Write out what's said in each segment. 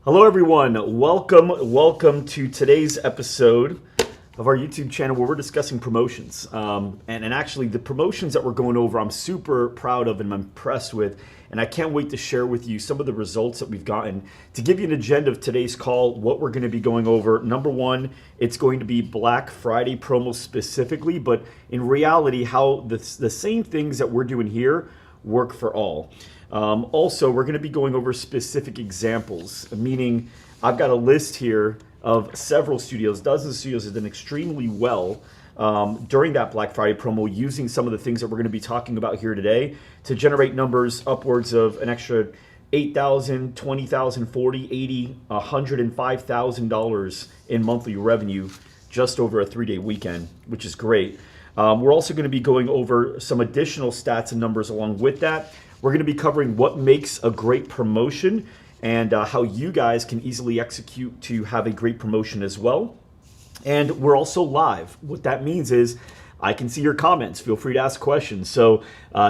Hello everyone, welcome to today's episode of our YouTube channel where we're discussing promotions. And actually the promotions that we're going over I'm super proud of and I'm impressed with, and I can't wait to share with you some of the results that we've gotten. To give you an agenda of today's call, what we're going to be going over, number one, it's going to be Black Friday promos specifically, but in reality how the same things that we're doing here work for all. Also, we're going to be going over specific examples, meaning I've got a list here of several studios, dozens of studios that did extremely well during that Black Friday promo using some of the things that we're going to be talking about here today to generate numbers upwards of an extra $8,000, $20,000, $40,000, $80,000, $105,000 in monthly revenue just over a 3-day weekend, which is great. We're also going to be going over some additional stats and numbers along with that. We're going to be covering what makes a great promotion and how you guys can easily execute to have a great promotion as well. And we're also live. What that means is I can see your comments. Feel free to ask questions. So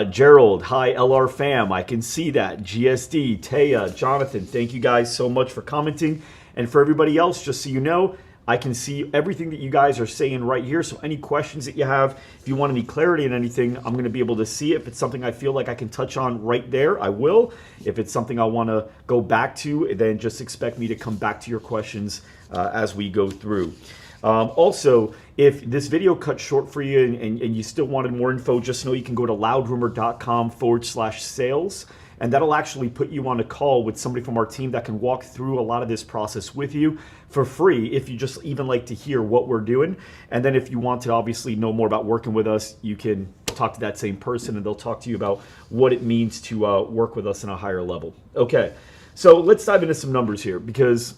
Gerald, hi LR fam, I can see that. GSD, Taya, Jonathan, thank you guys so much for commenting. And for everybody else, just so you know, I can see everything that you guys are saying right here. So any questions that you have, if you want any clarity on anything, I'm going to be able to see it. If it's something I feel like I can touch on right there, I will. If it's something I want to go back to, then just expect me to come back to your questions as we go through. Also, if this video cut short for you and you still wanted more info, just know you can go to loudrumor.com/sales. And that'll actually put you on a call with somebody from our team that can walk through a lot of this process with you for free if you just even like to hear what we're doing. And then if you want to obviously know more about working with us, you can talk to that same person and they'll talk to you about what it means to work with us on a higher level. Okay, so let's dive into some numbers here because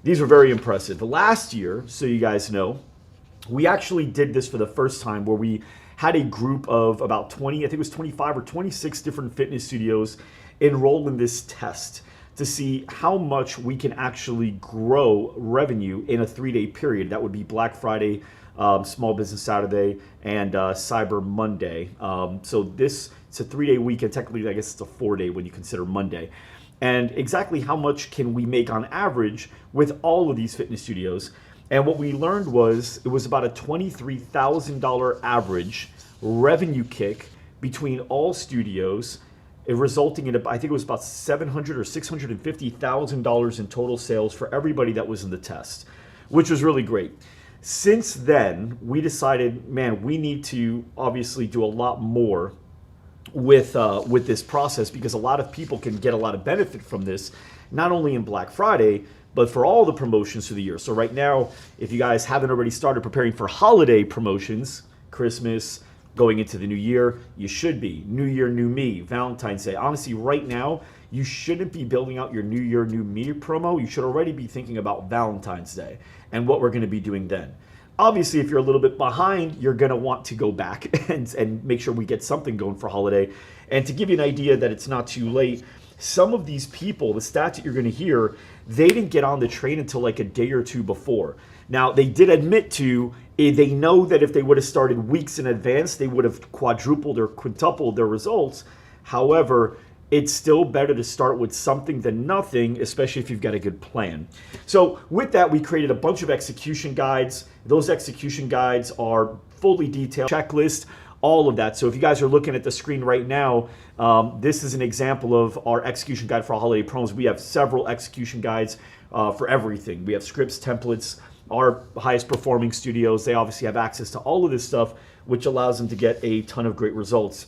these were very impressive. Last year, so you guys know, we actually did this for the first time where we had a group of about 20, I think it was 25 or 26 different fitness studios enroll in this test to see how much we can actually grow revenue in a 3-day period. That would be Black Friday, Small Business Saturday, and Cyber Monday. So it's a 3-day weekend. Technically, I guess it's a 4-day when you consider Monday. And exactly how much can we make on average with all of these fitness studios? And what we learned was it was about a $23,000 average revenue kick between all studios, resulting in, I think it was about $700,000 or $650,000 in total sales for everybody that was in the test, which was really great. Since then, we decided, man, we need to obviously do a lot more with this process because a lot of people can get a lot of benefit from this, not only in Black Friday, but for all the promotions through the year. So right now, if you guys haven't already started preparing for holiday promotions, Christmas, going into the new year, you should be. New Year, New Me, Valentine's Day. Honestly, right now, you shouldn't be building out your New Year, New Me promo. You should already be thinking about Valentine's Day and what we're going to be doing then. Obviously, if you're a little bit behind, you're going to want to go back and make sure we get something going for holiday. And to give you an idea that it's not too late, some of these people, the stats that you're going to hear, they didn't get on the train until like a day or two before. Now, they did admit to, they know that if they would have started weeks in advance, they would have quadrupled or quintupled their results. However, it's still better to start with something than nothing, especially if you've got a good plan. So with that, we created a bunch of execution guides. Those execution guides are fully detailed, checklist, all of that. So if you guys are looking at the screen right now, this is an example of our execution guide for holiday promos. We have several execution guides for everything. We have scripts, templates. Our highest performing studios, they obviously have access to all of this stuff, which allows them to get a ton of great results.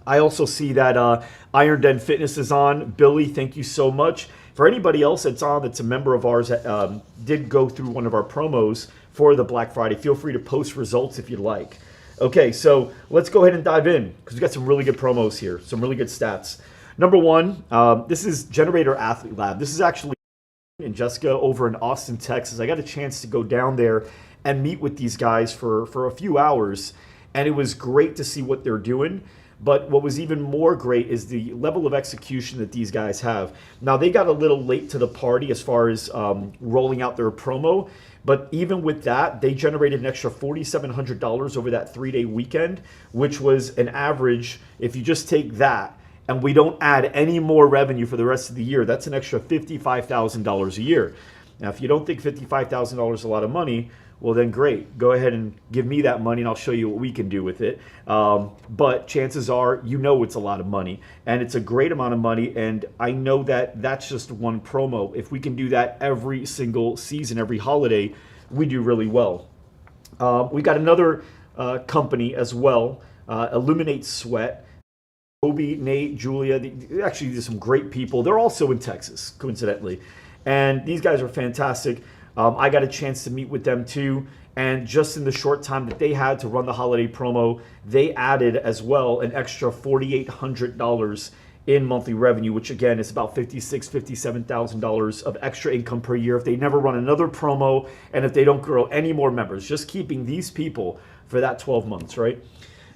I also see that Iron Den Fitness is on. Billy, thank you so much. For anybody else that's on that's a member of ours that did go through one of our promos for the Black Friday, feel free to post results if you'd like. Okay, so let's go ahead and dive in because we've got some really good promos here, some really good stats. Number one, this is Generator Athlete Lab. This is actually and Jessica over in Austin, Texas. I got a chance to go down there and meet with these guys for a few hours, and it was great to see what they're doing. But what was even more great is the level of execution that these guys have. Now, they got a little late to the party as far as rolling out their promo, but even with that, they generated an extra $4,700 over that 3-day weekend, which was an average, if you just take that and we don't add any more revenue for the rest of the year, that's an extra $55,000 a year. Now, if you don't think $55,000 is a lot of money, well then great. Go ahead and give me that money and I'll show you what we can do with it. But chances are, you know it's a lot of money and it's a great amount of money. And I know that that's just one promo. If we can do that every single season, every holiday, we do really well. We got another company as well, Illuminate Sweat. Toby, Nate, Julia, actually there's some great people. They're also in Texas, coincidentally. And these guys are fantastic. I got a chance to meet with them too. And just in the short time that they had to run the holiday promo, they added as well an extra $4,800 in monthly revenue, which again is about $56,000, $57,000 of extra income per year if they never run another promo and if they don't grow any more members. Just keeping these people for that 12 months, right?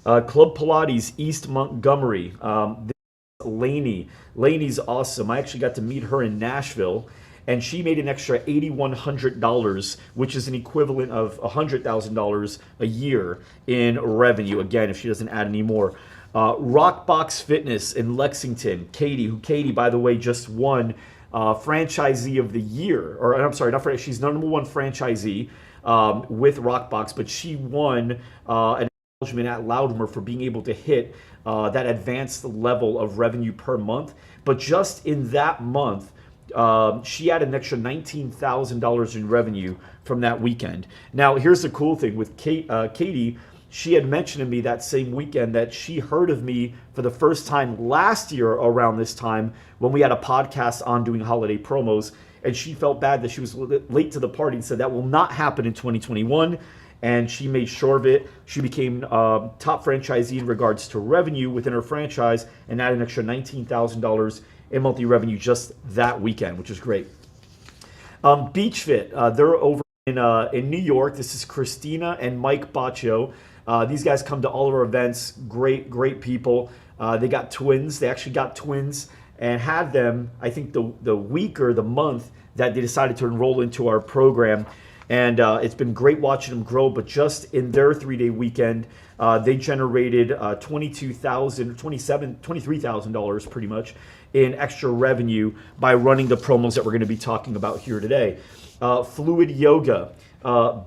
Club Pilates, East Montgomery. Lainey. Lainey's awesome. I actually got to meet her in Nashville, and she made an extra $8,100, which is an equivalent of $100,000 a year in revenue, again, if she doesn't add any more. Rockbox Fitness in Lexington, Katie, by the way, just won Franchisee of the Year. Or I'm sorry, she's number one franchisee with Rockbox, but she won an acknowledgement at Loudmer for being able to hit that advanced level of revenue per month. But just in that month, she had an extra $19,000 in revenue from that weekend. Now, here's the cool thing with Katie. She had mentioned to me that same weekend that she heard of me for the first time last year around this time when we had a podcast on doing holiday promos, and she felt bad that she was late to the party and said that will not happen in 2021. And she made sure of it. She became top franchisee in regards to revenue within her franchise and added an extra $19,000 in monthly revenue just that weekend, which is great. Beach Fit, they're over in New York. This is Christina and Mike Baccio. These guys come to all of our events. Great people. They got twins. They actually got twins and had them, I think, the week or the month that they decided to enroll into our program. And it's been great watching them grow, but just in their 3-day weekend, they generated $23,000 pretty much in extra revenue by running the promos that we're going to be talking about here today. Fluid Yoga,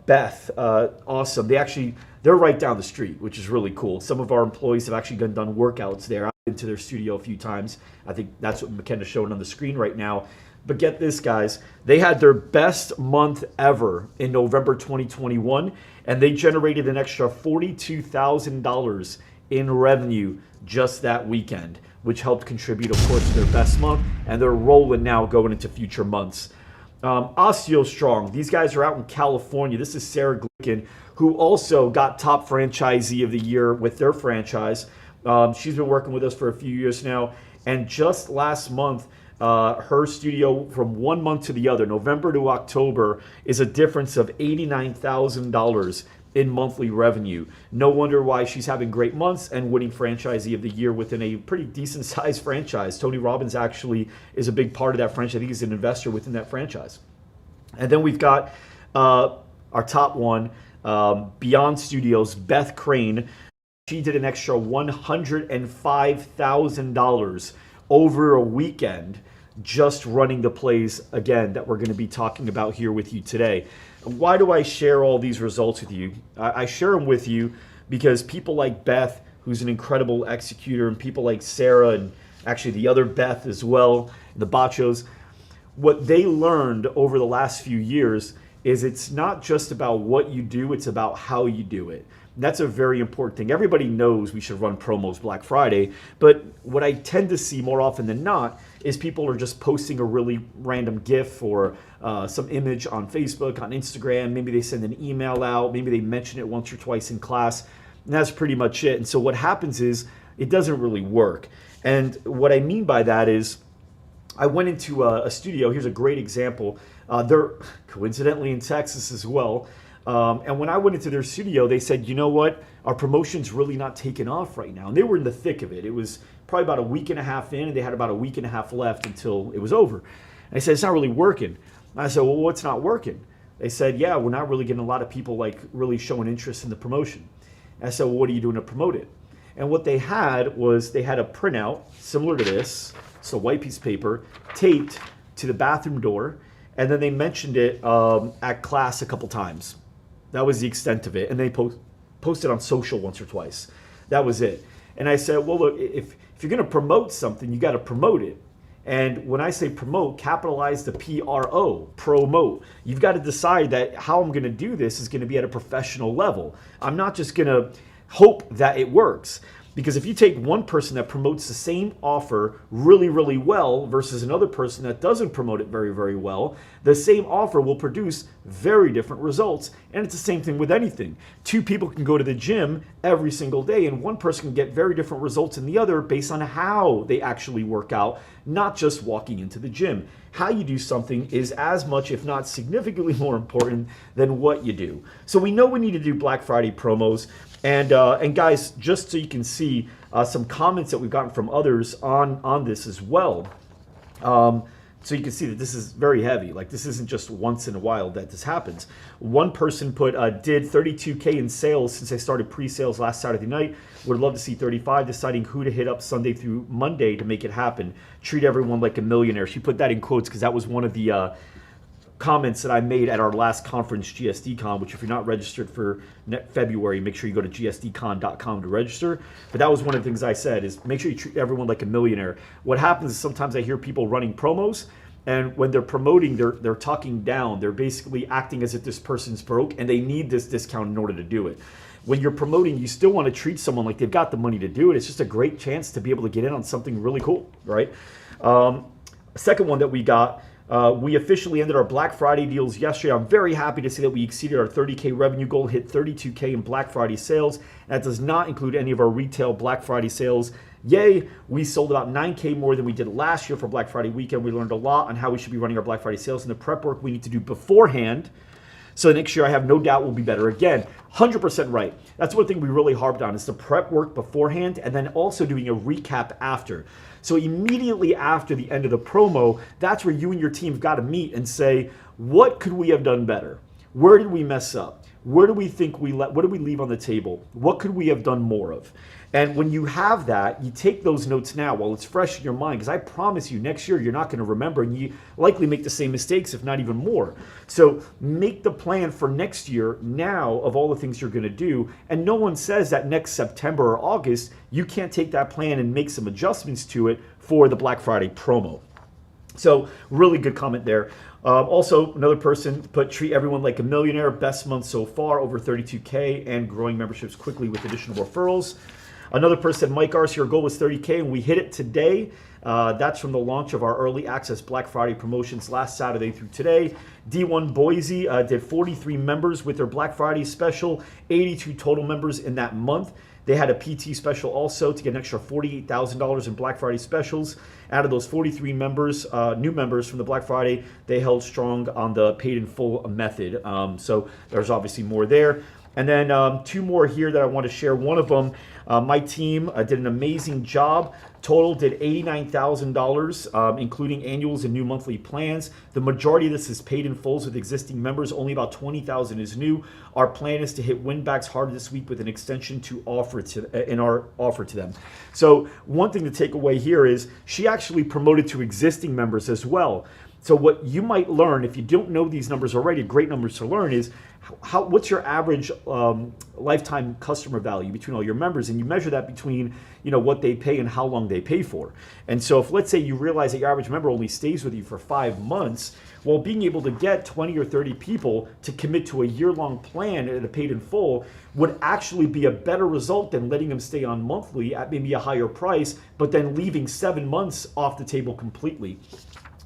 Beth, awesome. They're right down the street, which is really cool. Some of our employees have actually done workouts there. I've been to their studio a few times. I think that's what McKenna's showing on the screen right now. But get this, guys, they had their best month ever in November 2021, and they generated an extra $42,000 in revenue just that weekend, which helped contribute, of course, to their best month, and they're rolling now going into future months. Osteostrong, these guys are out in California. This is Sarah Glicken, who also got top franchisee of the year with their franchise. She's been working with us for a few years now, and just last month, her studio from 1 month to the other, November to October, is a difference of $89,000 in monthly revenue. No wonder why she's having great months and winning franchisee of the year within a pretty decent sized franchise. Tony Robbins actually is a big part of that franchise. I think he's an investor within that franchise. And then we've got our top one, Beyond Studios, Beth Crane. She did an extra $105,000 over a weekend just running the plays, again, that we're going to be talking about here with you today. Why do I share all these results with you? I share them with you because people like Beth, who's an incredible executor, and people like Sarah, and actually the other Beth as well, the Baccios, what they learned over the last few years is it's not just about what you do, it's about how you do it. That's a very important thing. Everybody knows we should run promos Black Friday, but what I tend to see more often than not is people are just posting a really random GIF or some image on Facebook, on Instagram. Maybe they send an email out. Maybe they mention it once or twice in class, and that's pretty much it. And so what happens is it doesn't really work. And what I mean by that is I went into a studio. Here's a great example. They're coincidentally in Texas as well. And when I went into their studio, they said, you know what? Our promotion's really not taking off right now. And they were in the thick of it. It was probably about a week and a half in, and they had about a week and a half left until it was over. And I said, it's not really working. And I said, well, what's not working? They said, yeah, we're not really getting a lot of people like really showing interest in the promotion. And I said, well, what are you doing to promote it? And what they had was they had a printout similar to this, so a white piece of paper, taped to the bathroom door, and then they mentioned it at class a couple times. That was the extent of it. And they posted on social once or twice. That was it. And I said, well, look, if you're going to promote something, you got to promote it. And when I say promote, capitalize the P-R-O, promote. You've got to decide that how I'm going to do this is going to be at a professional level. I'm not just going to hope that it works. Because if you take one person that promotes the same offer really, really well versus another person that doesn't promote it very, very well, the same offer will produce very different results. And it's the same thing with anything. Two people can go to the gym every single day, and one person can get very different results than the other based on how they actually work out, not just walking into the gym. How you do something is as much, if not significantly more important than what you do. So we know we need to do Black Friday promos. And guys, just so you can see some comments that we've gotten from others on this as well. So you can see that this is very heavy. Like, this isn't just once in a while that this happens. One person put, did 32K in sales since I started pre-sales last Saturday night. Would love to see 35, deciding who to hit up Sunday through Monday to make it happen. Treat everyone like a millionaire. She put that in quotes because that was one of the comments that I made at our last conference, GSDCon, which if you're not registered for February, make sure you go to gsdcon.com to register. But that was one of the things I said is make sure you treat everyone like a millionaire. What happens is sometimes I hear people running promos, and when they're promoting, they're talking down. They're basically acting as if this person's broke and they need this discount in order to do it. When you're promoting, you still want to treat someone like they've got the money to do it. It's just a great chance to be able to get in on something really cool, right? Second one that we got, we officially ended our Black Friday deals yesterday. I'm very happy to see that we exceeded our 30K revenue goal, hit 32K in Black Friday sales. That does not include any of our retail Black Friday sales. Yay, we sold about 9K more than we did last year for Black Friday weekend. We learned a lot on how we should be running our Black Friday sales and the prep work we need to do beforehand. So next year, I have no doubt will be better. Again, 100% right. That's one thing we really harped on is the prep work beforehand and then also doing a recap after. So immediately after the end of the promo, that's where you and your team have got to meet and say, what could we have done better? Where did we mess up? Where do we think what did we leave on the table? What could we have done more of? And when you have that, you take those notes now while it's fresh in your mind, because I promise you next year you're not going to remember and you likely make the same mistakes, if not even more. So make the plan for next year now of all the things you're going to do. And no one says that next September or August, you can't take that plan and make some adjustments to it for the Black Friday promo. So really good comment there. Also, another person put, treat everyone like a millionaire. Best month so far, over 32K and growing memberships quickly with additional referrals. Another person said, Mike Arce, your goal was 30K and we hit it today. That's from the launch of our early access Black Friday promotions last Saturday through today. D1 Boise did 43 members with their Black Friday special, 82 total members in that month. They had a PT special also to get an extra $48,000 in Black Friday specials. Out of those 43 members, new members from the Black Friday, they held strong on the paid in full method. So there's obviously more there. And then two more here that I want to share. One of them, my team did an amazing job. Total did $89,000, including annuals and new monthly plans. The majority of this is paid in fulls with existing members. Only about $20,000 is new. Our plan is to hit win-backs hard this week with an extension to offer in our offer to them. So one thing to take away here is she actually promoted to existing members as well. So what you might learn, if you don't know these numbers already, great numbers to learn, is what's your average lifetime customer value between all your members, and you measure that between what they pay and how long they pay for. And so if let's say you realize that your average member only stays with you for 5 months, well, being able to get 20 or 30 people to commit to a year-long plan at a paid in full would actually be a better result than letting them stay on monthly at maybe a higher price, but then leaving 7 months off the table completely.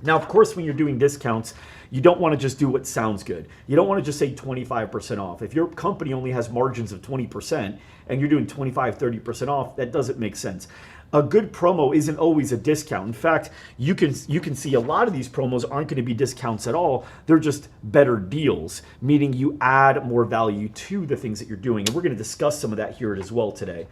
Now, of course, when you're doing discounts, you don't want to just do what sounds good. You don't want to just say 25% off. If your company only has margins of 20% and you're doing 25, 30% off, that doesn't make sense. A good promo isn't always a discount. In fact, you can see a lot of these promos aren't going to be discounts at all. They're just better deals, meaning you add more value to the things that you're doing. And we're going to discuss some of that here as well today.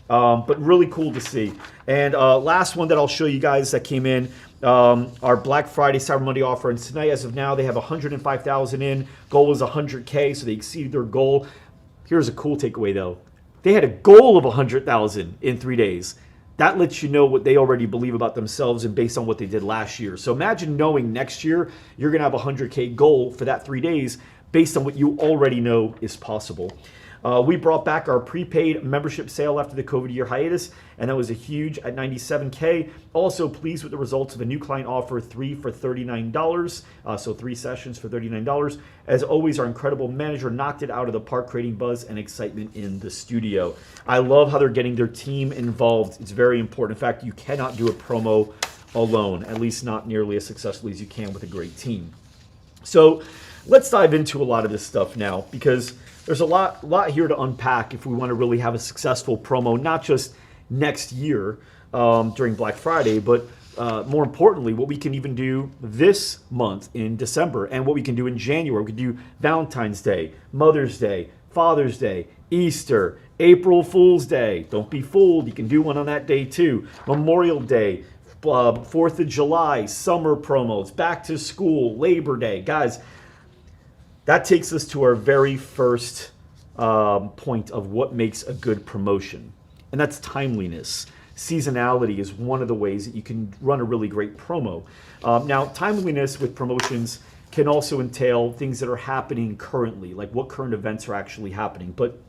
But really cool to see. And last one that I'll show you guys that came in, our Black Friday, Cyber Monday offer. And tonight, as of now, they have 105,000 in. Goal is 100K, so they exceeded their goal. Here's a cool takeaway, though. They had a goal of 100,000 in 3 days. That lets you know what they already believe about themselves and based on what they did last year. So imagine knowing next year you're going to have a 100K goal for that 3 days based on what you already know is possible. We brought back our prepaid membership sale after the COVID year hiatus, and that was a huge at $97K. Also pleased with the results of a new client offer, 3 for $39. So 3 sessions for $39. As always, our incredible manager knocked it out of the park, creating buzz and excitement in the studio. I love how they're getting their team involved. It's very important. In fact, you cannot do a promo alone, at least not nearly as successfully as you can with a great team. So let's dive into a lot of this stuff now, because there's a lot here to unpack if we want to really have a successful promo, not just next year during Black Friday, but more importantly, what we can even do this month in December and what we can do in January. We can do Valentine's Day, Mother's Day, Father's Day, Easter, April Fool's Day. Don't be fooled. You can do one on that day too. Memorial Day, 4th of July, summer promos, back to school, Labor Day. Guys, that takes us to our very first point of what makes a good promotion, and that's timeliness. Seasonality is one of the ways that you can run a really great promo. Now, timeliness with promotions can also entail things that are happening currently, like what current events are actually happening. But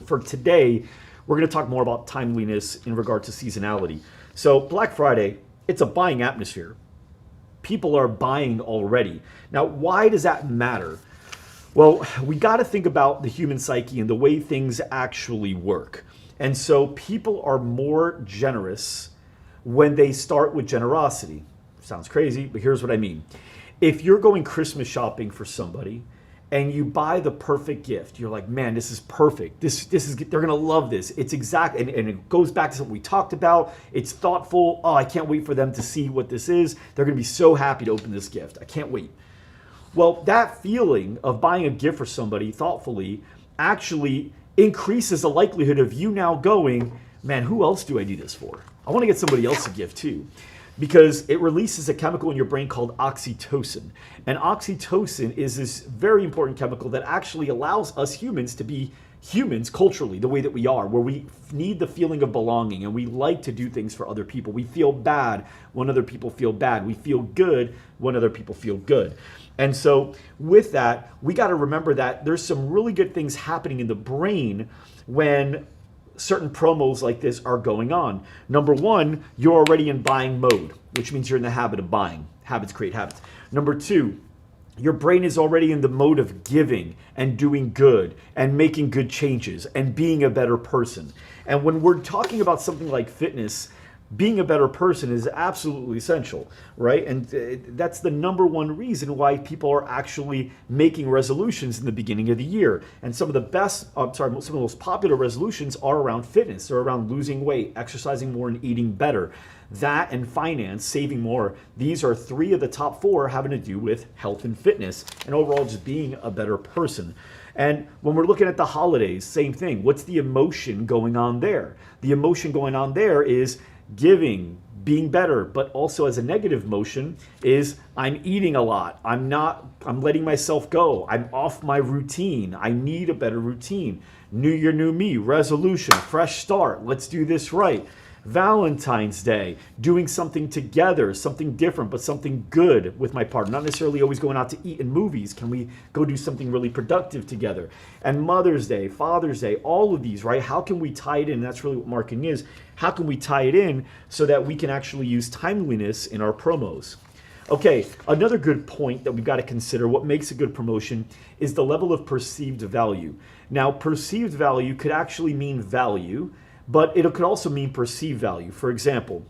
for today, we're going to talk more about timeliness in regard to seasonality. So Black Friday, it's a buying atmosphere. People are buying already. Now, why does that matter? Well, we got to think about the human psyche and the way things actually work. And so people are more generous when they start with generosity. Sounds crazy, but here's what I mean. If you're going Christmas shopping for somebody and you buy the perfect gift, you're like, man, this is perfect. This is, they're going to love this. It's exact, and it goes back to something we talked about. It's thoughtful. Oh, I can't wait for them to see what this is. They're going to be so happy to open this gift. I can't wait. Well, that feeling of buying a gift for somebody thoughtfully actually increases the likelihood of you now going, man, who else do I do this for? I want to get somebody else a gift too, because it releases a chemical in your brain called oxytocin. And oxytocin is this very important chemical that actually allows us humans to be humans culturally, the way that we are, where we need the feeling of belonging and we like to do things for other people. We feel bad when other people feel bad. We feel good when other people feel good. And so with that, we got to remember that there's some really good things happening in the brain when certain promos like this are going on. Number one, you're already in buying mode, which means you're in the habit of buying. Habits create habits. Number two, your brain is already in the mode of giving and doing good and making good changes and being a better person. And when we're talking about something like fitness, being a better person is absolutely essential, right? And that's the number one reason why people are actually making resolutions in the beginning of the year. And some of the most popular resolutions are around fitness. They're around losing weight, exercising more, and eating better. That and finance, saving more. These are 3 of the top 4 having to do with health and fitness and overall just being a better person. And when we're looking at the holidays, same thing. What's the emotion going on there? The emotion going on there is giving, being better, but also as a negative motion is I'm eating a lot. I'm letting myself go. I'm off my routine. I need a better routine. New year, new me, resolution, fresh start. Let's do this right. Valentine's Day, doing something together, something different, but something good with my partner. Not necessarily always going out to eat in movies. Can we go do something really productive together? And Mother's Day, Father's Day, all of these, right? How can we tie it in? That's really what marketing is. How can we tie it in so that we can actually use timeliness in our promos? Okay, another good point that we've got to consider, what makes a good promotion, is the level of perceived value. Now, perceived value could actually mean value, but it could also mean perceived value. For example,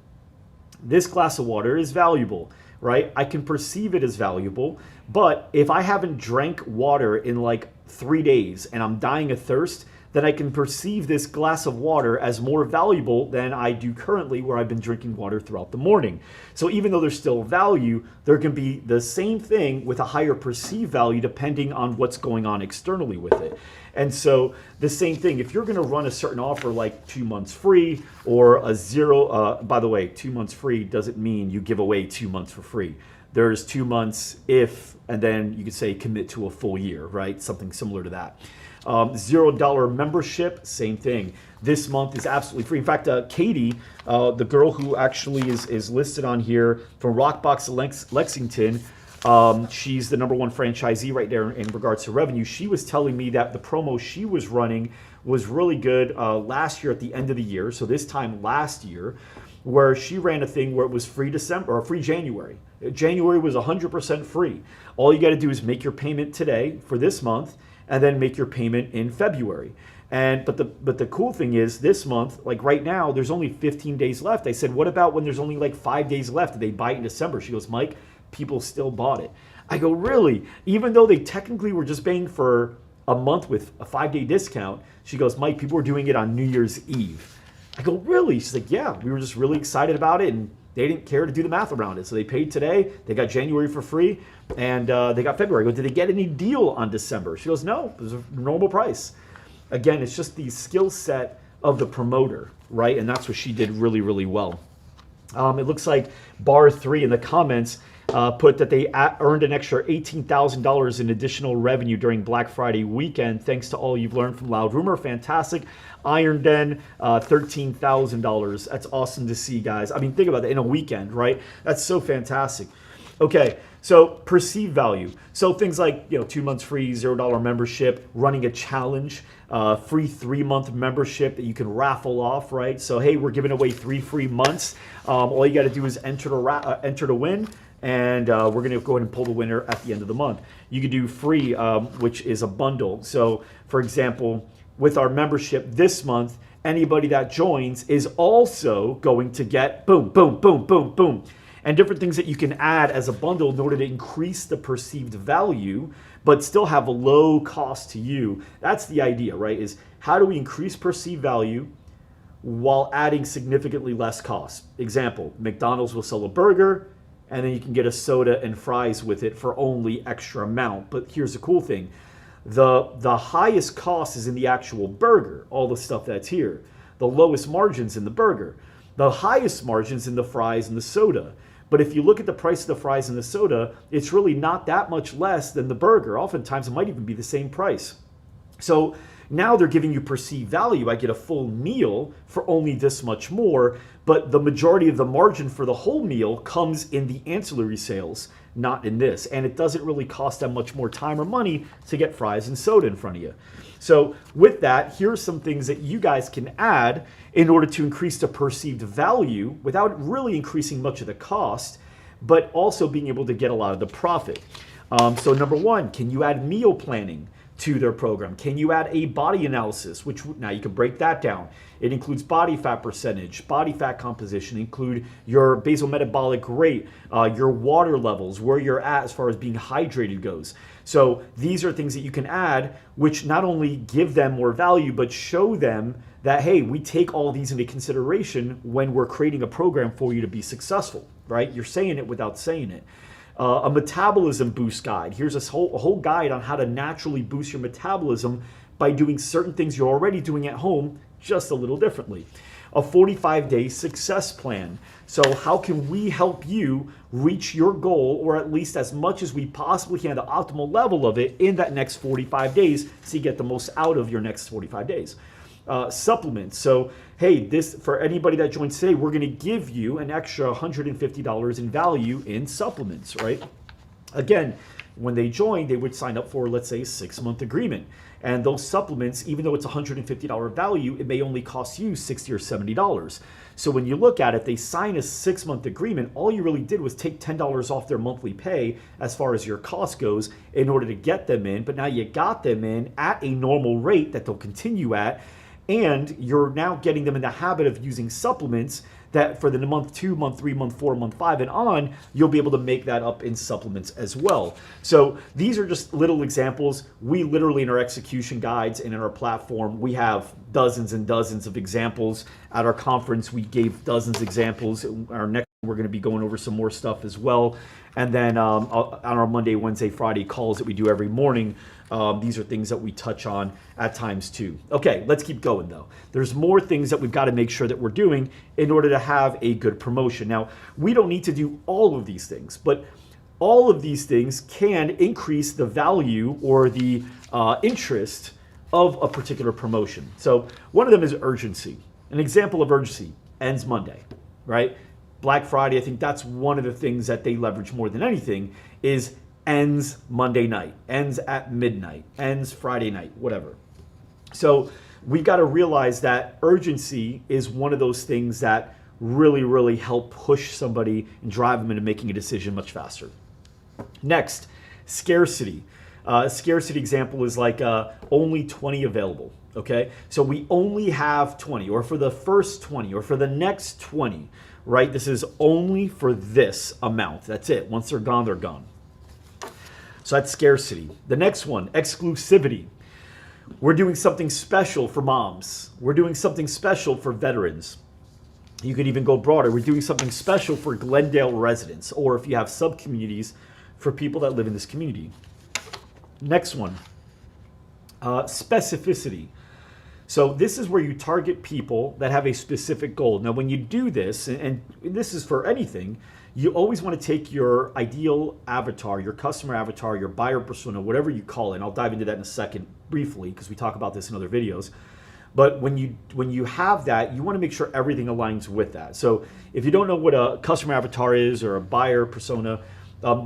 this glass of water is valuable, right? I can perceive it as valuable, but if I haven't drank water in like 3 days and I'm dying of thirst, then I can perceive this glass of water as more valuable than I do currently, where I've been drinking water throughout the morning. So even though there's still value, there can be the same thing with a higher perceived value depending on what's going on externally with it. And so the same thing, if you're gonna run a certain offer like 2 months free or a zero, by the way, 2 months free doesn't mean you give away 2 months for free. There's 2 months if, and then you could say commit to a full year, right? Something similar to that. $0 membership, same thing. This month is absolutely free. In fact, Katie, the girl who actually is listed on here from Rockbox Lexington, she's the #1 franchisee right there in regards to revenue. She was telling me that the promo she was running was really good last year at the end of the year. So this time last year, where she ran a thing where it was free December or free January. January was 100% free. All you got to do is make your payment today for this month, and then make your payment in February. But the cool thing is this month, like right now, there's only 15 days left. I said, what about when there's only like 5 days left? Did they buy it in December? She goes, Mike, people still bought it. I go, really? Even though they technically were just paying for a month with a 5-day discount, she goes, Mike, people were doing it on New Year's Eve. I go, really? She's like, yeah, we were just really excited about it, and they didn't care to do the math around it. So they paid today, they got January for free, and they got February. I go, did they get any deal on December? She goes, no, it was a normal price. Again, it's just the skill set of the promoter, right? And that's what she did really, really well. It looks like Bar 3 in the comments put that they earned an extra $18,000 in additional revenue during Black Friday weekend, thanks to all you've learned from Loud Rumor. Fantastic. Iron Den, $13,000. That's awesome to see, guys. I mean, think about that in a weekend, right? That's so fantastic. Okay, so perceived value. So things like, 2 months free, $0 membership, running a challenge, free 3-month membership that you can raffle off, right? So, hey, we're giving away 3 free months. All you got to do is enter to win. And we're going to go ahead and pull the winner at the end of the month. You could do free, which is a bundle. So, for example, with our membership this month, anybody that joins is also going to get boom, boom, boom, boom, boom, and different things that you can add as a bundle in order to increase the perceived value, but still have a low cost to you. That's the idea, right? Is how do we increase perceived value while adding significantly less cost? Example, McDonald's will sell a burger, and then you can get a soda and fries with it for only extra amount. But here's the cool thing. The highest cost is in the actual burger, all the stuff that's here. The lowest margins in the burger. The highest margins in the fries and the soda. But if you look at the price of the fries and the soda, it's really not that much less than the burger. Oftentimes it might even be the same price. So now they're giving you perceived value. I get a full meal for only this much more, but the majority of the margin for the whole meal comes in the ancillary sales, not in this. And it doesn't really cost that much more time or money to get fries and soda in front of you. So with that, here are some things that you guys can add in order to increase the perceived value without really increasing much of the cost, but also being able to get a lot of the profit. So number 1, can you add meal planning to their program? Can you add a body analysis, which now you can break that down. It includes body fat percentage, body fat composition, include your basal metabolic rate, your water levels, where you're at as far as being hydrated goes. So these are things that you can add, which not only give them more value, but show them that, hey, we take all these into consideration when we're creating a program for you to be successful, right? You're saying it without saying it. A metabolism boost guide. Here's a whole guide on how to naturally boost your metabolism by doing certain things you're already doing at home, just a little differently. A 45-day success plan. So how can we help you reach your goal, or at least as much as we possibly can, the optimal level of it in that next 45 days, so you get the most out of your next 45 days. Supplements. So, hey, this for anybody that joins today, we're going to give you an extra $150 in value in supplements, right? Again, when they join, they would sign up for, let's say, a 6-month agreement. And those supplements, even though it's $150 value, it may only cost you $60 or $70. So when you look at it, they sign a 6-month agreement. All you really did was take $10 off their monthly pay as far as your cost goes in order to get them in. But now you got them in at a normal rate that they'll continue at. And you're now getting them in the habit of using supplements that for the month 2, month 3, month 4, month 5, and on, you'll be able to make that up in supplements as well. So these are just little examples. We literally, in our execution guides and in our platform, we have dozens and dozens of examples. At our conference, we gave dozens of examples. Our next, we're going to be going over some more stuff as well. And then on our Monday, Wednesday, Friday calls that we do every morning, these are things that we touch on at times too. Okay, let's keep going though. There's more things that we've got to make sure that we're doing in order to have a good promotion. Now, we don't need to do all of these things, but all of these things can increase the value or the interest of a particular promotion. So one of them is urgency. An example of urgency: ends Monday, right? Black Friday, I think that's one of the things that they leverage more than anything, is ends Monday night, ends at midnight, ends Friday night, whatever. So we got to realize that urgency is one of those things that really help push somebody and drive them into making a decision much faster. Next, scarcity. Scarcity example is like only 20 available, okay? So we only have 20, or for the first 20, or for the next 20, right? This is only for this amount. That's it. Once they're gone, they're gone. So that's scarcity. The next one, exclusivity. We're doing something special for moms. We're doing something special for veterans. You could even go broader. We're doing something special for Glendale residents, or if you have sub-communities, for people that live in this community. Next one, specificity. So this is where you target people that have a specific goal. Now, when you do this, and this is for anything, you always want to take your ideal avatar, your customer avatar, your buyer persona, whatever you call it. And I'll dive into that in a second briefly, because we talk about this in other videos. But when you have that, you want to make sure everything aligns with that. So if you don't know what a customer avatar is or a buyer persona,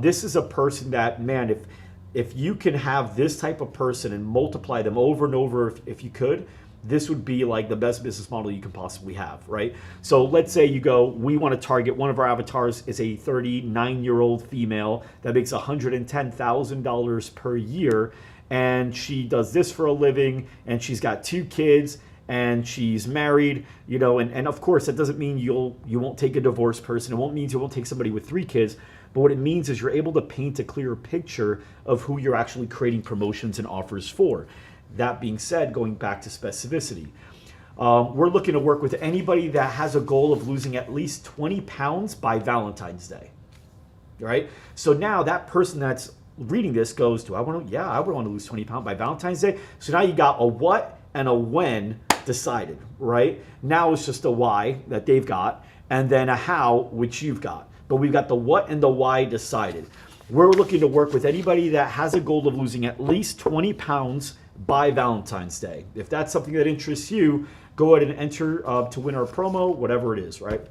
this is a person that, man, if you can have this type of person and multiply them over and over, if you could, this would be like the best business model you can possibly have, right? So let's say you go, we want to target, one of our avatars is a 39-year-old female that makes $110,000 per year, and she does this for a living, and she's got 2 kids, and she's married, you know, and of course that doesn't mean you won't take a divorced person. It won't mean you won't take somebody with 3 kids. But what it means is you're able to paint a clearer picture of who you're actually creating promotions and offers for. That being said, going back to specificity, we're looking to work with anybody that has a goal of losing at least 20 pounds by Valentine's Day, right? So now that person that's reading this goes, I would want to lose 20 pounds by Valentine's Day. So now you got a what and a when decided, right? Now it's just a why that they've got, and then a how, which you've got. But we've got the what and the why decided. We're looking to work with anybody that has a goal of losing at least 20 pounds by Valentine's Day. If that's something that interests you, go ahead and enter to win our promo, whatever it is, right?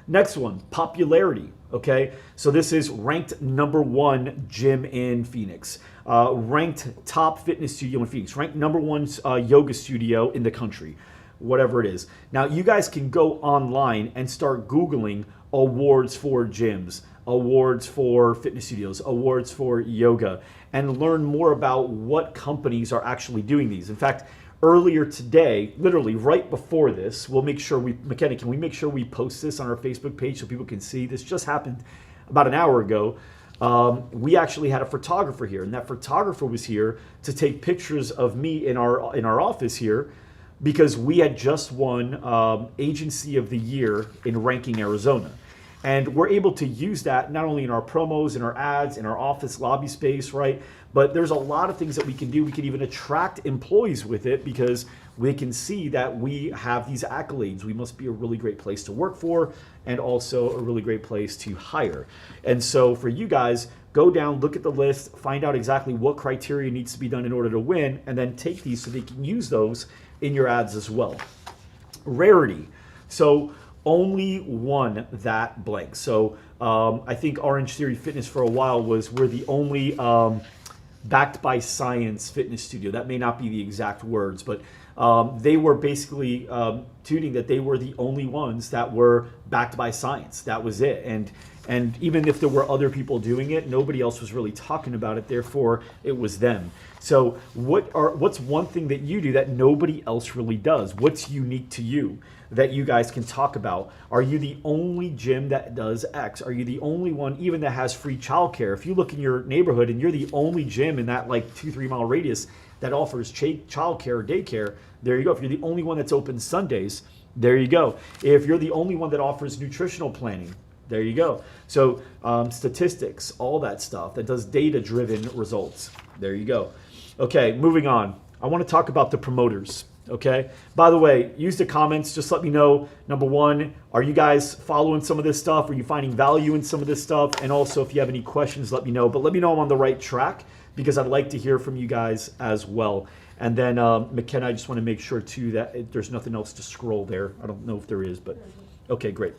Next one, popularity, okay? So this is ranked #1 gym in Phoenix, ranked top fitness studio in Phoenix, ranked #1 yoga studio in the country, whatever it is. Now, you guys can go online and start Googling awards for gyms, awards for fitness studios, awards for yoga, and learn more about what companies are actually doing these. In fact, earlier today, literally right before this, we'll make sure McKenna, can we make sure we post this on our Facebook page so people can see? This just happened about an hour ago. We actually had a photographer here, and that photographer was here to take pictures of me in our office here, because we had just won Agency of the Year in Ranking Arizona. And we're able to use that not only in our promos, in our ads, in our office lobby space, right? But there's a lot of things that we can do. We can even attract employees with it, because we can see that we have these accolades. We must be a really great place to work for, and also a really great place to hire. And so for you guys, go down, look at the list, find out exactly what criteria needs to be done in order to win, and then take these so they can use those in your ads as well. Rarity. So only one that blank. So I think Orange Theory Fitness for a while we're the only backed by science fitness studio. That may not be the exact words, but they were basically tuning that they were the only ones that were backed by science. That was it. And even if there were other people doing it, nobody else was really talking about it. Therefore, it was them. So what's one thing that you do that nobody else really does? What's unique to you that you guys can talk about? Are you the only gym that does X? Are you the only one even that has free childcare? If you look in your neighborhood and you're the only gym in that like 2-3 mile radius that offers childcare or daycare, there you go. If you're the only one that's open Sundays, there you go. If you're the only one that offers nutritional planning, there you go. So statistics, all that stuff that does data-driven results. There you go. Okay, moving on. I want to talk about the promoters. Okay. By the way, use the comments. Just let me know. Number one, are you guys following some of this stuff? Are you finding value in some of this stuff? And also, if you have any questions, let me know. But let me know I'm on the right track, because I'd like to hear from you guys as well. And then McKenna, I just want to make sure too that there's nothing else to scroll there. I don't know if there is, but okay, great.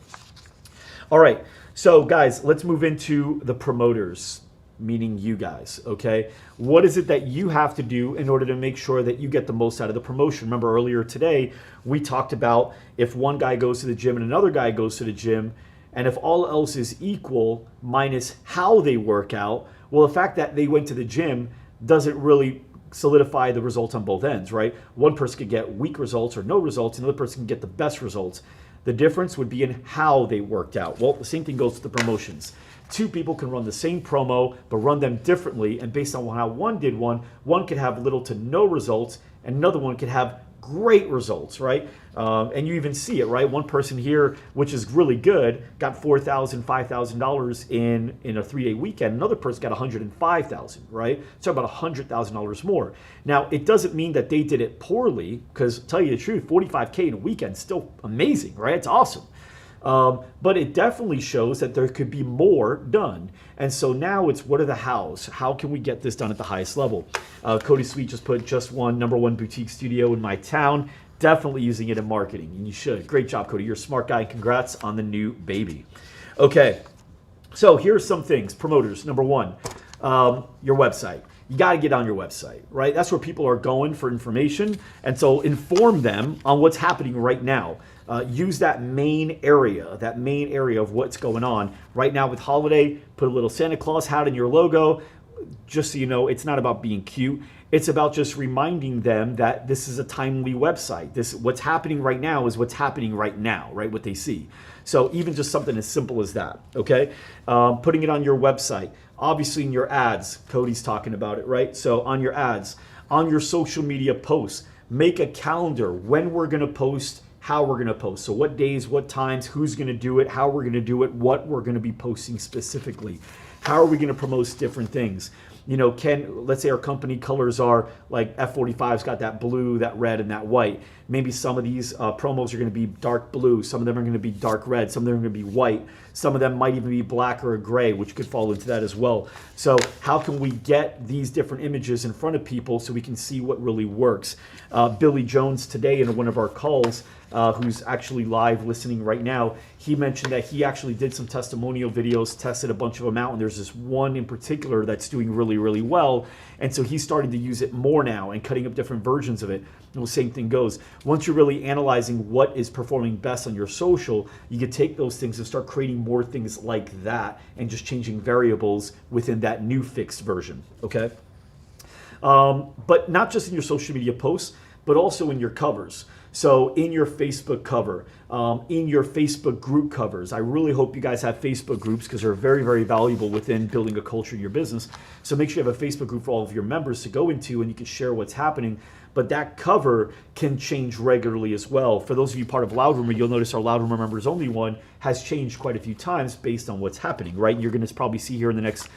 All right. So guys, let's move into the promoters, meaning you guys, okay? What is it that you have to do in order to make sure that you get the most out of the promotion? Remember earlier today, we talked about if one guy goes to the gym and another guy goes to the gym, and if all else is equal minus how they work out, well, the fact that they went to the gym doesn't really solidify the results on both ends, right? One person could get weak results or no results, another person can get the best results. The difference would be in how they worked out. Well, the same thing goes to the promotions. Two people can run the same promo, but run them differently. And based on how one did one could have little to no results, and another one could have great results, right? And you even see it, right? One person here, which is really good, got $4,000, $5,000 in a 3-day weekend. Another person got $105,000, right? So about $100,000 more. Now, it doesn't mean that they did it poorly, because tell you the truth, $45K in a weekend is still amazing, right? It's awesome. But it definitely shows that there could be more done. And so now it's, what are the hows? How can we get this done at the highest level? Cody Sweet just put just one #1 boutique studio in my town. Definitely using it in marketing, and you should. Great job, Cody. You're a smart guy. Congrats on the new baby. Okay, so here's some things. Promoters, number one, your website. You got to get on your website, right? That's where people are going for information. And so inform them on what's happening right now. Use that main area of what's going on. Right now with holiday, put a little Santa Claus hat in your logo. Just so you know, it's not about being cute. It's about just reminding them that this is a timely website. What's happening right now is what's happening right now, right? What they see. So even just something as simple as that, okay? Putting it on your website. Obviously in your ads, Cody's talking about it, right? So on your ads, on your social media posts, make a calendar when we're gonna post, how we're gonna post. So what days, what times, who's gonna do it, how we're gonna do it, what we're gonna be posting specifically. How are we gonna promote different things? You know, let's say our company colors are like F45's got that blue, that red, and that white. Maybe some of these promos are going to be dark blue. Some of them are going to be dark red. Some of them are going to be white. Some of them might even be black or a gray, which could fall into that as well. So how can we get these different images in front of people so we can see what really works? Billy Jones today in one of our calls, who's actually live listening right now, he mentioned that he actually did some testimonial videos, tested a bunch of them out, and there's this one in particular that's doing really, really well. And so he's starting to use it more now and cutting up different versions of it. And the same thing goes. Once you're really analyzing what is performing best on your social, you can take those things and start creating more things like that and just changing variables within that new fixed version, okay? But not just in your social media posts, but also in your covers. So in your Facebook cover, in your Facebook group covers. I really hope you guys have Facebook groups because they're very, very valuable within building a culture in your business. So make sure you have a Facebook group for all of your members to go into and you can share what's happening. But that cover can change regularly as well. For those of you part of Loud Rumor, you'll notice our Loud Rumor members only one has changed quite a few times based on what's happening, right? You're going to probably see here in the next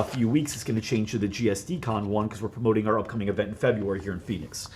few weeks, it's going to change to the GSDCon one because we're promoting our upcoming event in February here in Phoenix.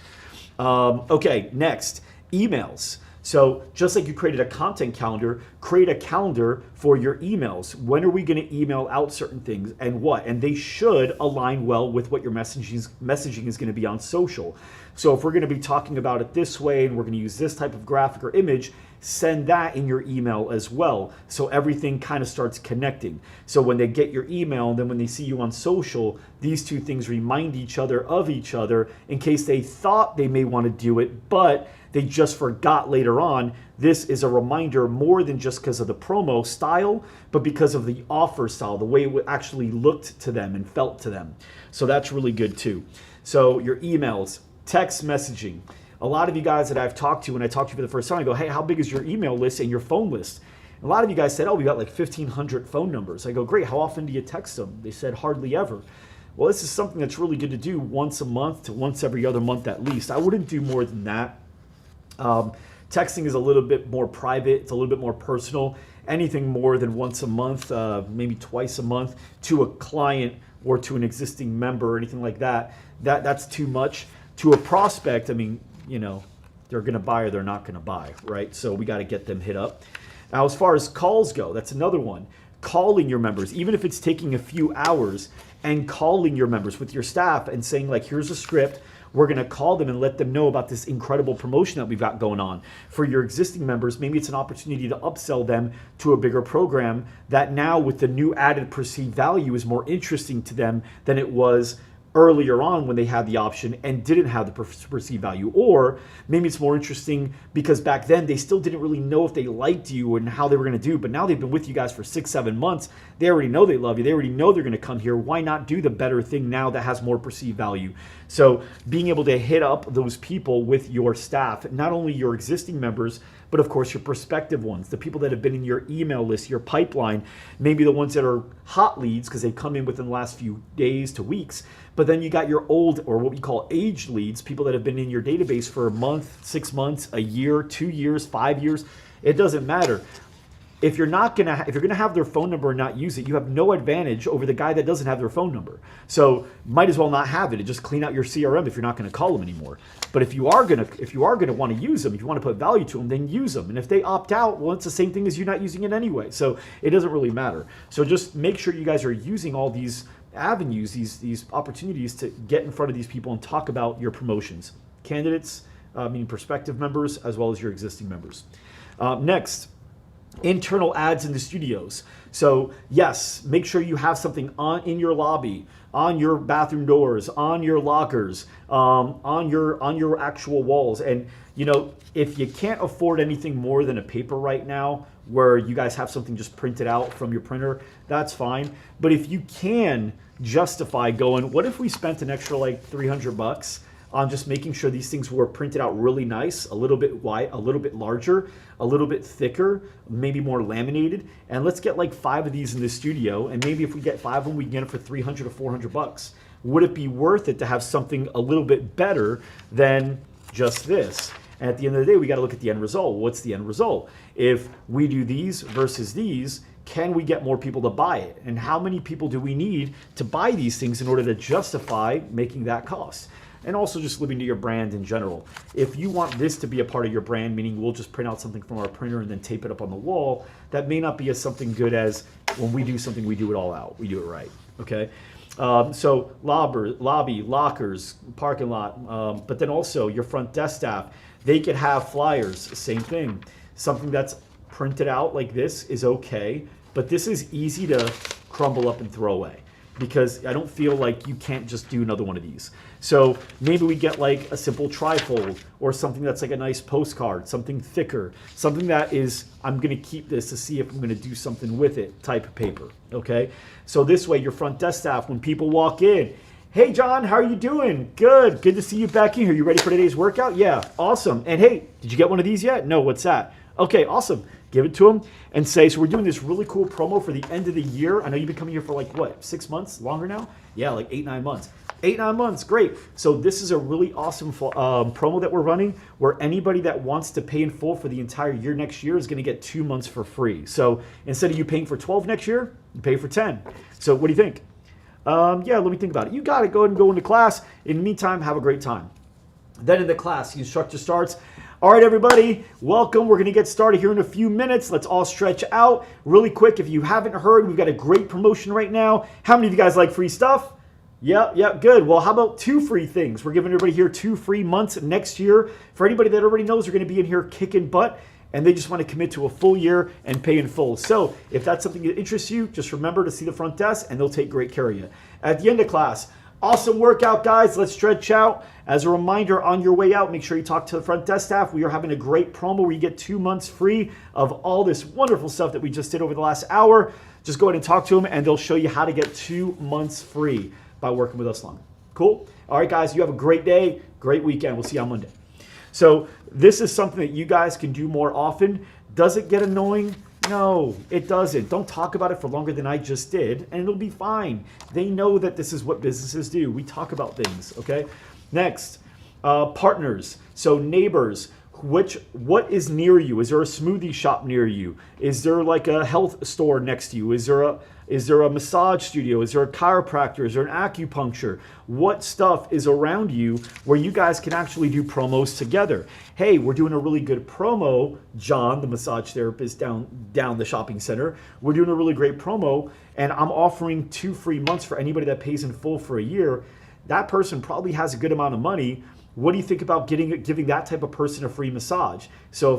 Okay, next, emails. So just like you created a content calendar, create a calendar for your emails. When are we going to email out certain things and what? And they should align well with what your messaging is going to be on social. So if we're going to be talking about it this way and we're going to use this type of graphic or image, send that in your email as well. So everything kind of starts connecting. So when they get your email and then when they see you on social, these two things remind each other of each other in case they thought they may want to do it, but they just forgot later on. This is a reminder more than just because of the promo style, but because of the offer style, the way it actually looked to them and felt to them. So that's really good too. So your emails, text messaging. A lot of you guys that I've talked to, when I talked to you for the first time, I go, hey, how big is your email list and your phone list? A lot of you guys said, oh, we got like 1,500 phone numbers. I go, great, how often do you text them? They said, hardly ever. Well, this is something that's really good to do once a month to once every other month at least. I wouldn't do more than that. Texting is a little bit more private. It's a little bit more personal. Anything more than once a month, maybe twice a month to a client or to an existing member or anything like that, that's too much. To a prospect, I mean, you know, They're going to buy or they're not going to buy, right? So we got to get them hit up. Now, as far as calls go, that's another one. Calling your members, even if it's taking a few hours, and calling your members with your staff and saying, like, here's a script. We're going to call them and let them know about this incredible promotion that we've got going on. For your existing members, maybe it's an opportunity to upsell them to a bigger program that now with the new added perceived value is more interesting to them than it was earlier on when they had the option and didn't have the perceived value. Or maybe it's more interesting because back then they still didn't really know if they liked you and how they were going to do, but now they've been with you guys for 6-7 months. They already know they love you. They already know they're going to come here. Why not do the better thing now that has more perceived value? So being able to hit up those people with your staff, not only your existing members, but of course your prospective ones, the people that have been in your email list, your pipeline, maybe the ones that are hot leads because they've come in within the last few days to weeks. But then you got your old, or what we call aged leads, people that have been in your database for a month, 6 months, a year, 2 years, 5 years. It doesn't matter. If you're gonna have their phone number and not use it, you have no advantage over the guy that doesn't have their phone number. So might as well not have it and just clean out your CRM if you're not gonna call them anymore. But if you are gonna want to use them, if you want to put value to them, then use them. And if they opt out, well, it's the same thing as you not using it anyway. So it doesn't really matter. So just make sure you guys are using all these avenues, these opportunities to get in front of these people and talk about your promotions. Candidates, meaning prospective members, as well as your existing members. Next, internal ads in the studios. So yes, make sure you have something in your lobby, on your bathroom doors, on your lockers, on your actual walls. And you know, if you can't afford anything more than a paper right now, where you guys have something just printed out from your printer, that's fine. But if you can justify going, what if we spent an extra like $300 on just making sure these things were printed out really nice, a little bit wide, a little bit larger, a little bit thicker, maybe more laminated, and let's get like 5 of these in the studio, and maybe if we get 5 of them, we can get them for $300 or $400. Would it be worth it to have something a little bit better than just this? And at the end of the day, we got to look at the end result. What's the end result? If we do these versus these, can we get more people to buy it? And how many people do we need to buy these things in order to justify making that cost? And also just living to your brand in general. If you want this to be a part of your brand, meaning we'll just print out something from our printer and then tape it up on the wall, that may not be as something good as when we do something, we do it all out. We do it right, okay? So lobby, lockers, parking lot, but then also your front desk staff, they could have flyers, same thing. Something that's printed out like this is okay, but this is easy to crumble up and throw away because I don't feel like you can't just do another one of these. So maybe we get like a simple trifold or something that's like a nice postcard, something thicker, something that is, I'm gonna keep this to see if I'm gonna do something with it type of paper, okay? So this way your front desk staff, when people walk in, hey John, how are you doing? Good to see you back in here. You ready for today's workout? Yeah, awesome. And hey, did you get one of these yet? No, what's that? Okay, awesome. Give it to them and say, so we're doing this really cool promo for the end of the year. I know you've been coming here for like what, 6 months, longer now? Yeah, like 8-9 months. 8-9 months, great. So this is a really awesome promo that we're running where anybody that wants to pay in full for the entire year next year is gonna get 2 months for free. So instead of you paying for 12 next year, you pay for 10. So what do you think? Yeah, let me think about it. You got to go ahead and go into class. In the meantime, have a great time. Then in the class, the instructor starts. All right, everybody, welcome. We're going to get started here in a few minutes. Let's all stretch out really quick. If you haven't heard, we've got a great promotion right now. How many of you guys like free stuff? Yeah, good. Well, how about 2 free things? We're giving everybody here 2 free months next year. For anybody that already knows, they're going to be in here kicking butt, and they just want to commit to a full year and pay in full. So if that's something that interests you, just remember to see the front desk, and they'll take great care of you. At the end of class, awesome workout, guys. Let's stretch out. As a reminder, on your way out, make sure you talk to the front desk staff. We are having a great promo where you get 2 months free of all this wonderful stuff that we just did over the last hour. Just go ahead and talk to them, and they'll show you how to get 2 months free by working with us long. Cool? All right, guys, you have a great day, great weekend. We'll see you on Monday. So this is something that you guys can do more often. Does it get annoying? No, it doesn't. Don't talk about it for longer than I just did, and it'll be fine. They know that this is what businesses do. We talk about things, okay? Next, partners. So neighbors. What is near you? Is there a smoothie shop near you? Is there like a health store next to you? Is there Is there a massage studio? Is there a chiropractor? Is there an acupuncture? What stuff is around you where you guys can actually do promos together? Hey, we're doing a really good promo, John, the massage therapist down the shopping center. We're doing a really great promo, and I'm offering 2 free months for anybody that pays in full for a year. That person probably has a good amount of money. What do you think about giving that type of person a free massage? So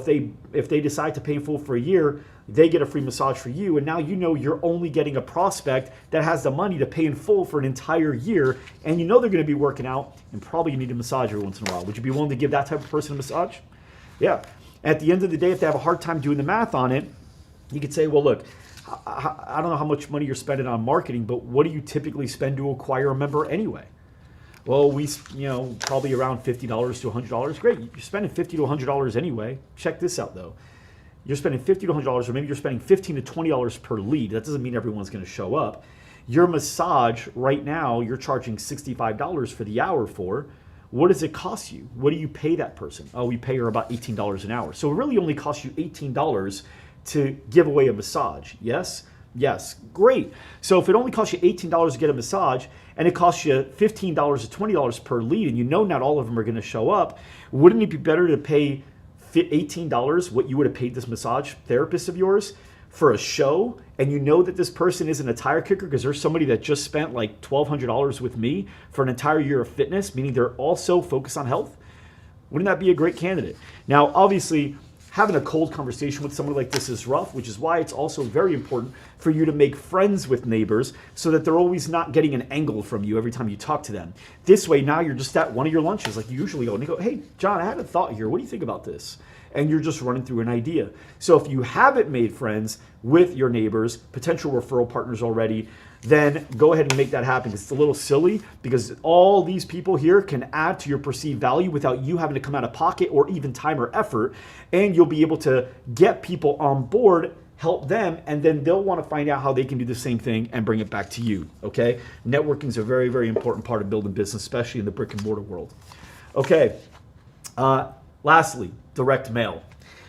if they decide to pay in full for a year, they get a free massage for you, and now you know you're only getting a prospect that has the money to pay in full for an entire year, and you know they're going to be working out, and probably you need a massage every once in a while. Would you be willing to give that type of person a massage? Yeah. At the end of the day, if they have a hard time doing the math on it, you could say, well, look, I don't know how much money you're spending on marketing, but what do you typically spend to acquire a member anyway? Well, probably around $50 to $100. Great, you're spending $50 to $100 anyway. Check this out though. You're spending $50 to $100, or maybe you're spending $15 to $20 per lead. That doesn't mean everyone's going to show up. Your massage right now, you're charging $65 for the hour for. What does it cost you? What do you pay that person? Oh, we pay her about $18 an hour. So it really only costs you $18 to give away a massage. Yes? Yes. Great. So if it only costs you $18 to get a massage, and it costs you $15 to $20 per lead, and you know not all of them are going to show up, wouldn't it be better to pay $18 what you would have paid this massage therapist of yours for a show, and you know that this person isn't a tire kicker because there's somebody that just spent like $1,200 with me for an entire year of fitness, meaning they're also focused on health? Wouldn't that be a great candidate? Now, obviously, having a cold conversation with someone like this is rough, which is why it's also very important for you to make friends with neighbors so that they're always not getting an angle from you every time you talk to them. This way, now you're just at one of your lunches like you usually go, and they go, hey, John, I had a thought here. What do you think about this? And you're just running through an idea. So if you haven't made friends with your neighbors, potential referral partners already, then go ahead and make that happen. It's a little silly because all these people here can add to your perceived value without you having to come out of pocket or even time or effort. And you'll be able to get people on board, help them, and then they'll want to find out how they can do the same thing and bring it back to you, okay? Networking is a very, very important part of building business, especially in the brick and mortar world. Okay, lastly, direct mail.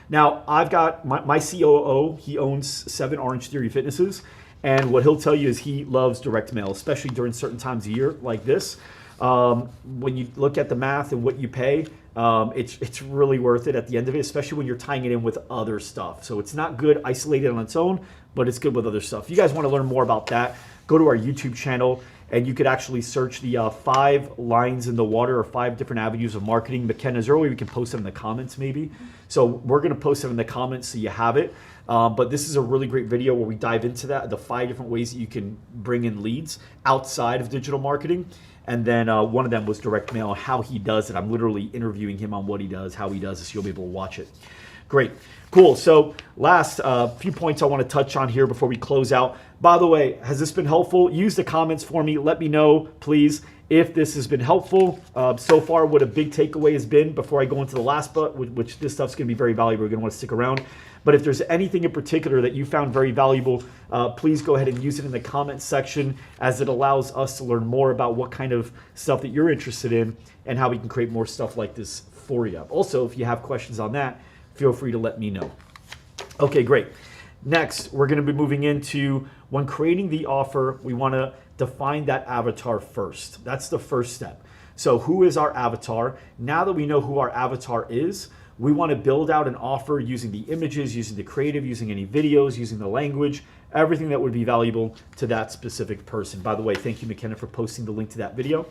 Now, I've got my COO, he owns 7 Orange Theory Fitnesses, and what he'll tell you is he loves direct mail, especially during certain times of year like this. When you look at the math and what you pay, it's really worth it at the end of it, especially when you're tying it in with other stuff. So it's not good isolated on its own, but it's good with other stuff. If you guys want to learn more about that, go to our YouTube channel, and you could actually search the 5 lines in the water or 5 different avenues of marketing. McKenna, is there a way we can post them in the comments maybe? So we're going to post them in the comments so you have it. But this is a really great video where we dive into that, the 5 different ways that you can bring in leads outside of digital marketing. And then one of them was direct mail, how he does it. I'm literally interviewing him on what he does, how he does it, so you'll be able to watch it. Great. Cool. So last few points I want to touch on here before we close out. By the way, has this been helpful? Use the comments for me. Let me know, please, if this has been helpful. So far, what a big takeaway has been before I go into the last part, which this stuff's going to be very valuable. You're going to want to stick around. But if there's anything in particular that you found very valuable, please go ahead and use it in the comments section, as it allows us to learn more about what kind of stuff that you're interested in and how we can create more stuff like this for you. Also, if you have questions on that, feel free to let me know. Okay, great. Next, we're going to be moving into when creating the offer, we want to define that avatar first. That's the first step. So who is our avatar? Now that we know who our avatar is, we want to build out an offer using the images, using the creative, using any videos, using the language, everything that would be valuable to that specific person. By the way, thank you, McKenna, for posting the link to that video.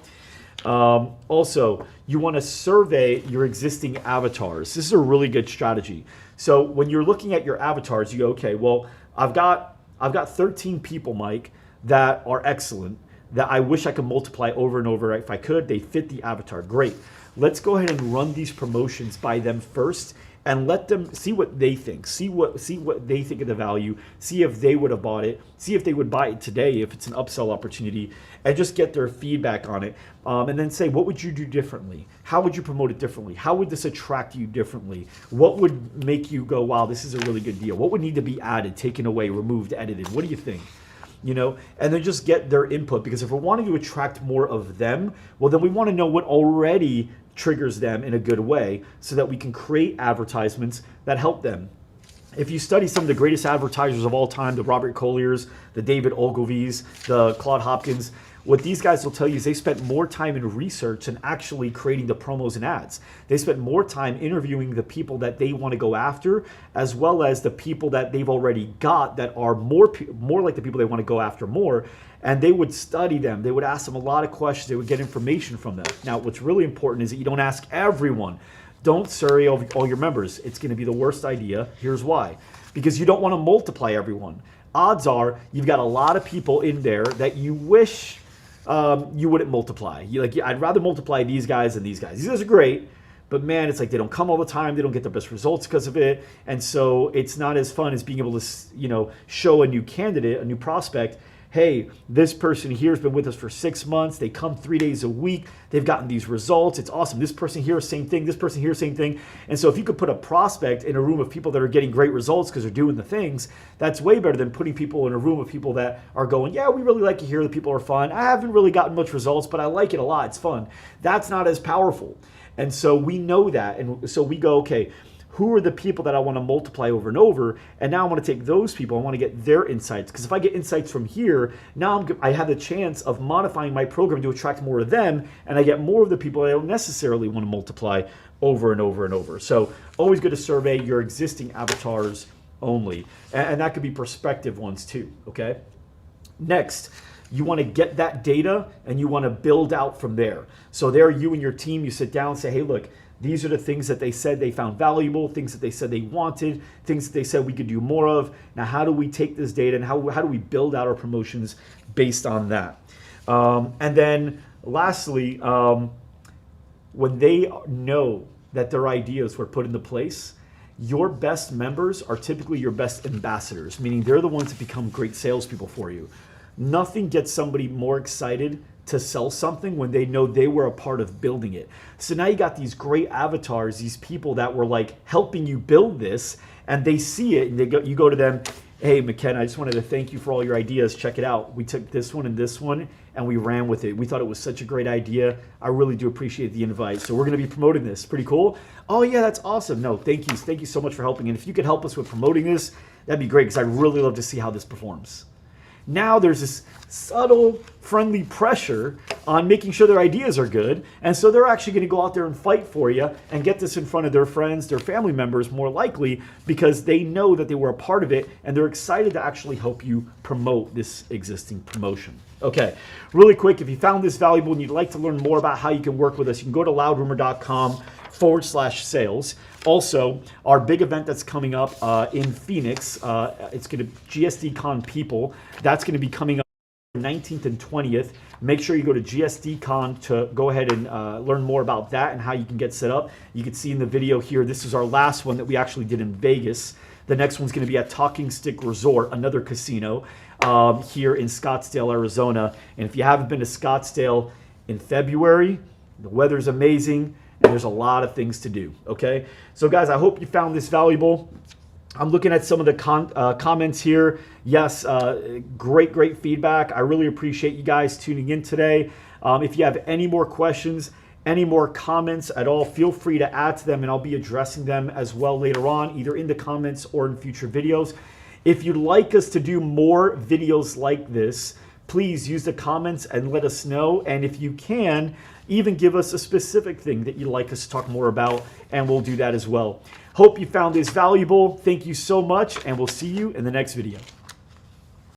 Also, you want to survey your existing avatars. This is a really good strategy. So when you're looking at your avatars, you go, okay, well, I've got 13 people, Mike, that are excellent, that I wish I could multiply over and over. If I could, they fit the avatar. Great. Let's go ahead and run these promotions by them first and let them see what they think. See what they think of the value. See if they would have bought it. See if they would buy it today if it's an upsell opportunity, and just get their feedback on it. And then say, what would you do differently? How would you promote it differently? How would this attract you differently? What would make you go, wow, this is a really good deal? What would need to be added, taken away, removed, edited? What do you think? You know, and then just get their input, because if we're wanting to attract more of them, well, then we want to know what already triggers them in a good way so that we can create advertisements that help them. If you study some of the greatest advertisers of all time, the Robert Colliers, the David Ogilvies, the Claude Hopkins, what these guys will tell you is they spent more time in research than actually creating the promos and ads. They spent more time interviewing the people that they want to go after, as well as the people that they've already got that are more like the people they want to go after more. And they would study them. They would ask them a lot of questions. They would get information from them. Now, what's really important is that you don't ask everyone. Don't survey all your members. It's going to be the worst idea. Here's why. Because you don't want to multiply everyone. Odds are you've got a lot of people in there that you wish you wouldn't multiply. I'd rather multiply these guys than these guys. These guys are great, but man, it's like they don't come all the time. They don't get the best results because of it. And so it's not as fun as being able to, show a new candidate, a new prospect, hey, this person here has been with us for 6 months. They come 3 days a week. They've gotten these results. It's awesome. This person here, same thing. This person here, same thing. And so if you could put a prospect in a room of people that are getting great results because they're doing the things, that's way better than putting people in a room of people that are going, yeah, we really like it here. The people are fun. I haven't really gotten much results, but I like it a lot. It's fun. That's not as powerful. And so we know that. And so we go, okay, who are the people that I want to multiply over and over? And now I want to take those people. I want to get their insights. Because if I get insights from here, now I have the chance of modifying my program to attract more of them. And I get more of the people I don't necessarily want to multiply over and over and over. So always good to survey your existing avatars only. And that could be prospective ones too, okay? Next, you want to get that data and you want to build out from there. So there, you and your team, you sit down and say, hey, look, these are the things that they said they found valuable, things that they said they wanted, things that they said we could do more of. Now, how do we take this data and how do we build out our promotions based on that? And then lastly, when they know that their ideas were put into place, your best members are typically your best ambassadors, meaning they're the ones that become great salespeople for you. Nothing gets somebody more excited to sell something when they know they were a part of building it. So now you got these great avatars, these people that were like helping you build this, and they see it and you go to them, hey, McKenna, I just wanted to thank you for all your ideas. Check it out. We took this one and we ran with it. We thought it was such a great idea. I really do appreciate the invite. So we're going to be promoting this. Pretty cool. Oh yeah, that's awesome. No, thank you. Thank you so much for helping. And if you could help us with promoting this, that'd be great because I'd really love to see how this performs. Now there's this subtle, friendly pressure on making sure their ideas are good. And so they're actually going to go out there and fight for you and get this in front of their friends, their family members more likely, because they know that they were a part of it and they're excited to actually help you promote this existing promotion. Okay, really quick, if you found this valuable and you'd like to learn more about how you can work with us, you can go to loudrumor.com/sales. Also, our big event that's coming up in Phoenix, it's going to GSDCon people. That's going to be coming up 19th and 20th. Make sure you go to GSDCon to go ahead and learn more about that and how you can get set up. You can see in the video here, this is our last one that we actually did in Vegas. The next one's going to be at Talking Stick Resort, another casino here in Scottsdale, Arizona. And if you haven't been to Scottsdale in February, the weather's amazing. And there's a lot of things to do, okay? So guys, I hope you found this valuable. I'm looking at some of the comments here. Yes, great feedback. I really appreciate you guys tuning in today. If you have any more questions, any more comments at all, feel free to add to them and I'll be addressing them as well later on, either in the comments or in future videos. If you'd like us to do more videos like this, please use the comments and let us know. And if you can, even give us a specific thing that you'd like us to talk more about, and we'll do that as well. Hope you found this valuable. Thank you so much, and we'll see you in the next video.